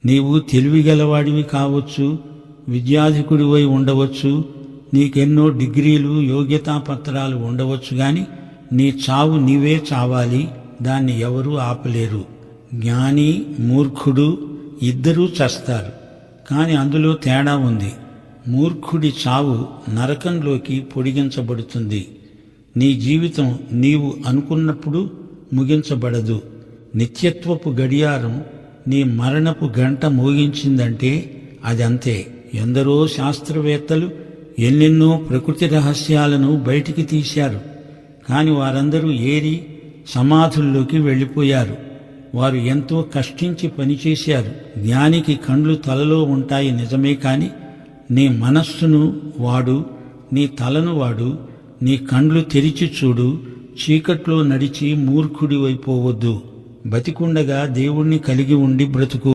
నీవు తెలివిగలవాడివి కావచ్చు, విద్యాధికుడివై ఉండవచ్చు, నీకెన్నో డిగ్రీలు యోగ్యతాపత్రాలు ఉండవచ్చు, గాని నీ చావు నీవే చావాలి, దాన్ని ఎవరూ ఆపలేరు. జ్ఞాని మూర్ఖుడు ఇద్దరూ చస్తారు, కాని అందులో తేడా ఉంది. మూర్ఖుడి చావు నరకంలోకి పొడిగించబడుతుంది. నీ జీవితం నీవు అనుకున్నప్పుడు ముగించబడదు. నిత్యత్వపు గడియారం నీ మరణపు గంట మోగించిందంటే అదంతే. ఎందరో శాస్త్రవేత్తలు ఎన్నెన్నో ప్రకృతి రహస్యాలను బయటికి తీశారు, కాని వారందరూ ఏరి సమాధుల్లోకి వెళ్ళిపోయారు. వారు ఎంతో కష్టించి పనిచేశారు. జ్ఞానికి కండ్లు తలలో ఉంటాయి నిజమే, కాని నీ మనస్సును వాడు, నీ తలను వాడు. నీ కండ్లు తెరిచి చూడు, చీకట్లో నడిచి మూర్ఖుడివైపోవద్దు. బతికుండగా దేవుణ్ణి కలిగి ఉండి బ్రతుకు.